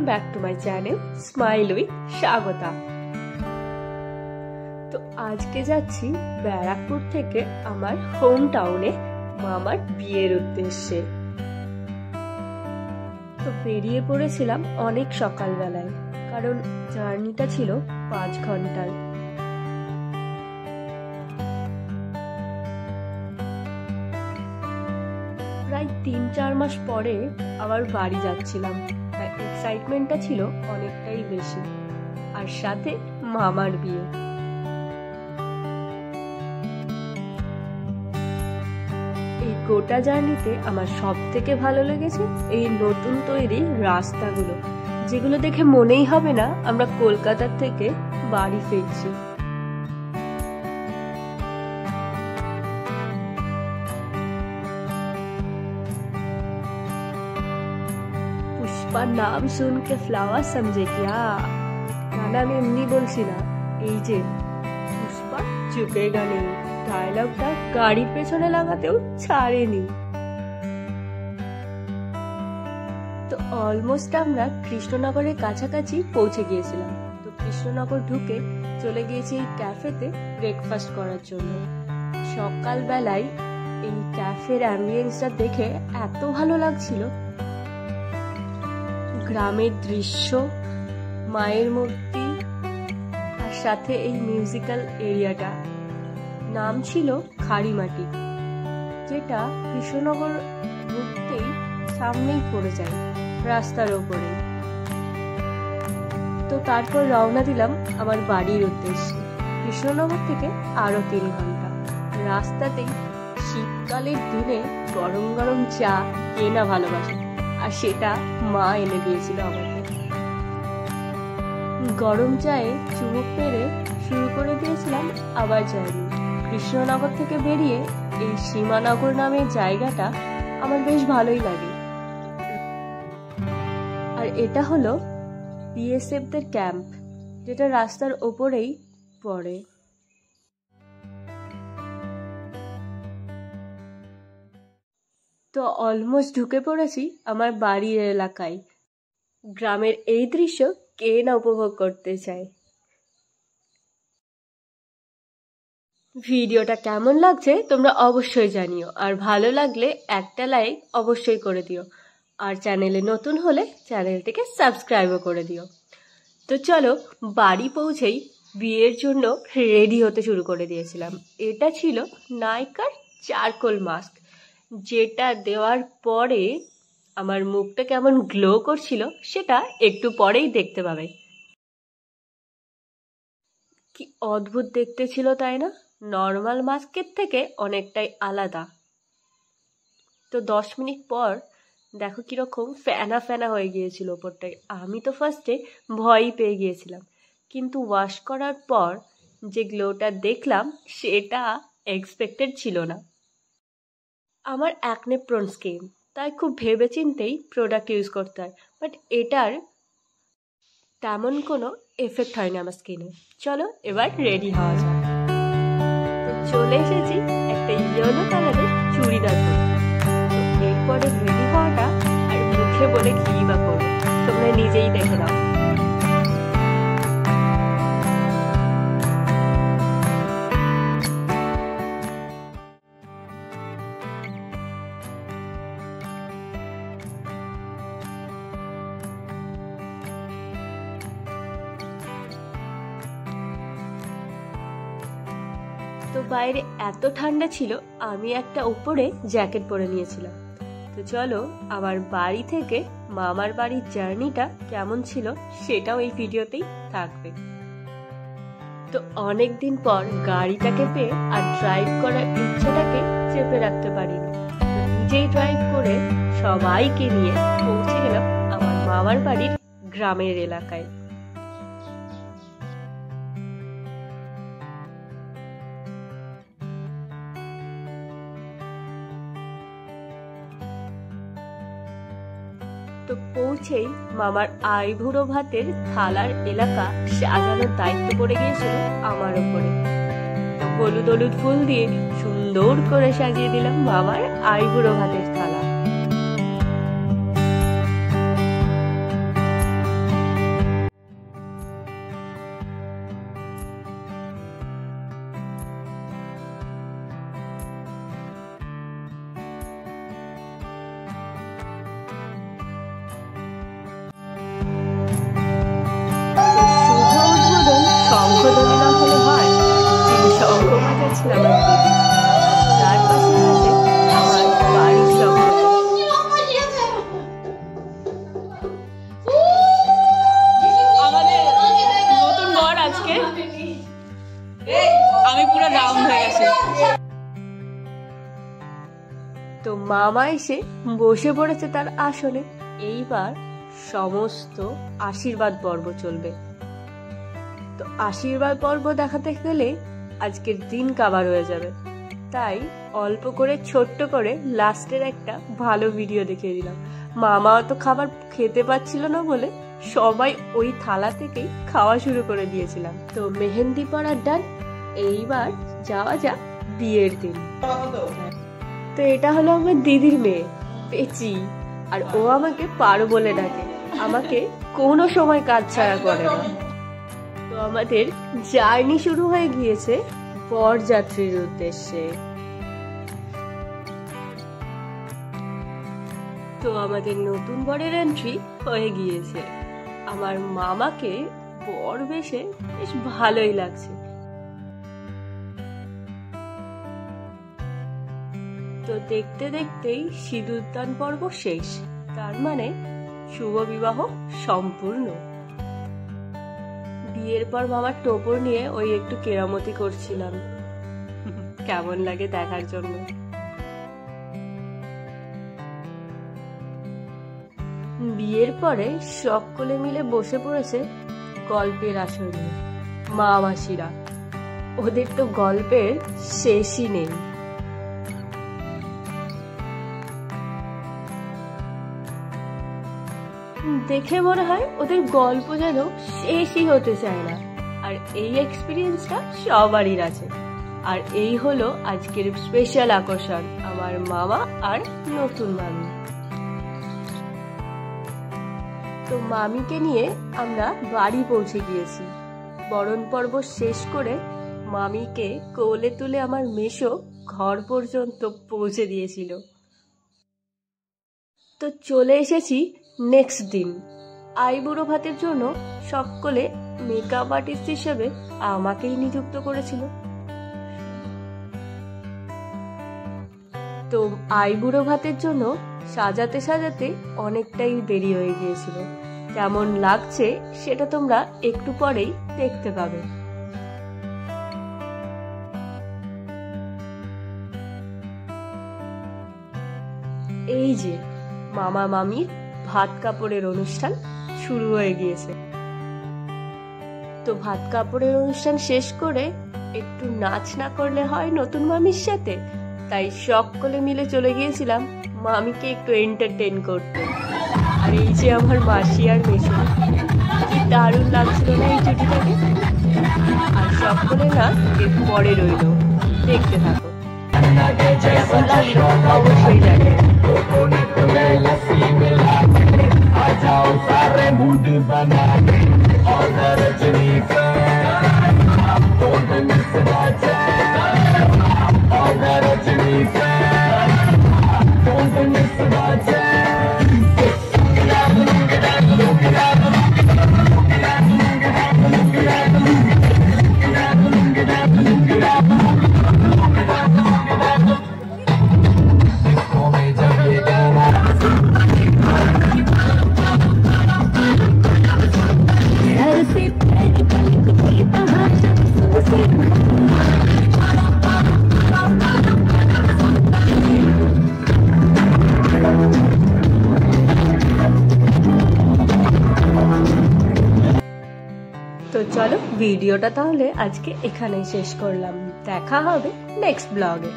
Back to my channel smile with Swagata. তো আজকে যাচ্ছি ব্যারাকপুর থেকে আমার হোম টাউনে মামার বিয়ের উদ্দেশ্যে। তো বেরিয়ে পড়েছিলাম অনেক সকালবেলায়, কারণ জার্নিটা ছিল 5 ঘন্টার। প্রায় 3-4 মাস পরে আবার বাড়ি যাচ্ছিলাম, তাই এক্সাইটমেন্টটা ছিল অনেকটাই বেশি, আর সাথে মামার বিয়ে। এই গোটা জার্নিতে আমার সব থেকে ভালো লেগেছে এই নতুন তৈরি রাস্তাগুলো, যেগুলো দেখে মনেই হবে না আমরা কলকাতা থেকে বাড়ি ফিরছি। পুষ্পা নাম শুন কে ফ্লাওয়ার সমঝে কিয়া, গানা আমি এমনি বলছি না, এই যে পুষ্পা ঝুঁকেগা নেই ডায়লগটা গাড়ির পেছনে লাগাতেও ছাড়েনি। তো অলমোস্ট আমরা কৃষ্ণনগরের কাছাকাছি পৌঁছে গিয়েছিলাম। তো কৃষ্ণনগর ঢুকে চলে গিয়েছি এই ক্যাফেতে ব্রেকফাস্ট করার জন্য। সকালবেলায় এই ক্যাফের অ্যাম্বিয়েন্সটা দেখে এত ভালো লাগছিল। গ্রামের দৃশ্য, মায়ের মূর্তি, আর সাথে এই মিউজিক্যাল এরিয়াটা, নাম ছিল খাড়িমাটি, যেটা কৃষ্ণনগর ঢুকতেই সামনেই পড়ে যায় রাস্তার ওপরে। তো তারপর রওনা দিলাম আমার বাড়ির উদ্দেশ্যে। কৃষ্ণনগর থেকে আরো 3 ঘন্টা। রাস্তাতেই শীতকালের দিনে গরম গরম চা কে না ভালোবাসে, আর সেটা মা এনে দিয়েছিল আমাকে। গরম চায়ে চুমুক মেরে শুরু করে দিয়েছিলাম আবার জার্নি। কৃষ্ণনগর থেকে বেরিয়ে এই সীমানগর নামের জায়গাটা আমার বেশ ভালোই লাগে। আর এটা হলো বিএসএফ দের ক্যাম্প, যেটা রাস্তার ওপরেই পড়ে। তো অলমোস্ট ঢুকে পড়েছি আমার বাড়ির এলাকায়। গ্রামের এই দৃশ্য কে না উপভোগ করতে চায়। ভিডিওটা কেমন লাগছে তোমরা অবশ্যই জানিও, আর ভালো লাগলে একটা লাইক অবশ্যই করে দিও, আর চ্যানেলে নতুন হলে চ্যানেলটিকে সাবস্ক্রাইবও করে দিও। তো চলো, বাড়ি পৌঁছেই বিয়ের জন্য রেডি হতে শুরু করে দিয়েছিলাম। এটা ছিল নাইকার চারকোল মাস্ক, যেটা দেওয়ার পরে আমার মুখটা কেমন গ্লো করছিল সেটা একটু পরেই দেখতে পাবে। কি অদ্ভুত দেখতে ছিল, তাই না? নর্মাল মাস্কের থেকে অনেকটাই আলাদা। তো 10 মিনিট পর দেখো কিরকম ফেনা ফেনা হয়ে গিয়েছিল ওপরটায়। আমি তো ফার্স্টে ভয়ই পেয়ে গিয়েছিলাম, কিন্তু ওয়াশ করার পর যে গ্লোটা দেখলাম সেটা এক্সপেক্টেড ছিল না। আমার অ্যাকনে প্রোন স্কিন, তাই খুব ভেবে চিন্তেই প্রোডাক্ট ইউজ করতে হয়, বাট এটার তেমন কোনো এফেক্ট হয়নি আমার স্কিনে। চলো এবার রেডি হওয়া যাক। চলে এসেছি একটা ইয়েলো কালারের চুড়িদার পরে। তো এরপরে রেডি হওয়াটা আর মুখে বলে কি বা করবো, তোমরা নিজেই দেখে নাও। তো বাইরে এত ঠান্ডা ছিল, আমি একটা উপরে জ্যাকেট পরে নিয়েছিলাম। তো চলো, আমার বাড়ি থেকে মামার বাড়ির জার্নিটা কেমন ছিল সেটাও এই ভিডিওতেই থাকবে। তো অনেকদিন পর গাড়িটাকে পেয়ে আর ড্রাইভ করার ইচ্ছাটাকে চেপে রাখতে পারিনি। নিজেই ড্রাইভ করে সবাইকে নিয়ে পৌঁছে গেলাম আমার মামার বাড়ির গ্রামের এলাকায়। তো পৌঁছেই মামার আইবুড়ো ভাতের থালার এলাকা সাজানোর দায়িত্ব পড়ে গিয়েছিল আমার উপরে। হলুদ হলুদ ফুল দিয়ে সুন্দর করে সাজিয়ে দিলাম মামার আইবুড়ো ভাতের থালা। শঙ্খধ্বনি না হলে হয়? তিনি শঙ্খ বাজাচ্ছিলেন আমার দিদি, তার পাশে রয়েছে আমার বাড়ির শঙ্খ। আমাদের নতুন বর আজকে আমি পুরো ডাউন হয়ে গেছে। তো মামা এসে বসে পড়েছে তার আসনে। এইবার সমস্ত আশীর্বাদ পর্ব চলবে। তো আশীর্বাদ পর্ব দেখাতে গেলে আজকের দিন কাবার হয়ে যাবে, তাই অল্প করে ছোট্ট করে লাস্টের একটা ভালো ভিডিও দেখিয়ে দিলাম। মামা তো খাবার খেতে পাচ্ছিল না বলে সবাই ওই থালা থেকেই খাওয়া শুরু করে দিয়েছিলাম। তো মেহেন্দি পরার ডান, এইবার যাওয়া যাক বিয়ের দিন। তো এটা হলো আমার দিদির মেয়ে পেচি, আর ও আমাকে পারো বলে ডাকে, আমাকে কোনো সময় কাজ ছাড়া করে না। তো আমাদের জার্নি শুরু হয়ে গিয়েছে বরযাত্রীর উদ্দেশ্যে। তো আমাদের নতুন বরের এন্ট্রি হয়ে গিয়েছে। আমার মামাকে বর বেশে বেশ ভালোই লাগছে। তো দেখতে দেখতেই সিঁদুরদান পর্ব শেষ, তার মানে শুভ বিবাহ সম্পূর্ণ। বিয়ের পর মামার টোপর নিয়ে ওই একটু কেরামতি করছিলাম, কেমন লাগে দেখার জন্য। বিয়ের পরে সকলে মিলে বসে পড়েছে গল্পের আসর নিয়ে। মা মাসিরা, ওদের তো গল্পের শেষই নেই। দেখে মনে হয় ওদের গল্প যেন শেষই হতে চায় না। আর এই এক্সপিরিয়েন্সটা সবারই আছে। আর এই হলো আজকের স্পেশাল আকর্ষণ, আমার মামা আর নতুন মামি। তো মামিকে নিয়ে আমরা বাড়ি পৌঁছে গিয়েছি। বরণ পর্ব শেষ করে মামিকে কোলে তুলে আমার মেশো ঘর পর্যন্ত পৌঁছে দিয়েছিল। তো চলে এসেছি নেক্সট দিন। আইবুড়ো ভাতের জন্য সকলে মেকআপ আর্টিস্ট হিসেবে আমাকেই নিযুক্ত করেছিল। তো আইবুড়ো ভাতের জন্য সাজাতে সাজাতে অনেকটাই দেরি হয়ে গিয়েছিল। কেমন লাগছে সেটা তোমরা একটু পরেই দেখতে পাবে। এই যে মামা মামির ভাত কাপড়ের অনুষ্ঠান শুরু হয়ে গিয়েছে। তো ভাত কাপড়ের অনুষ্ঠান শেষ করে একটু নাচ না করলে হয় নতুন মামির সাথে, তাই সকলে মিলে চলে গিয়েছিলাম মামিকে একটু এন্টারটেইন করতে। আর এই যে আমার মাসি আর মেশো, কি দারুণ লাগছিল না এই জুটিটাকে। আর সকলে না একটু পরে রইল, দেখতে থাকো কেমন লাগলো অবশ্যই জানে। তো চলো ভিডিওটা তাহলে আজকে এখানেই শেষ করলাম। দেখা হবে নেক্সট ব্লগে।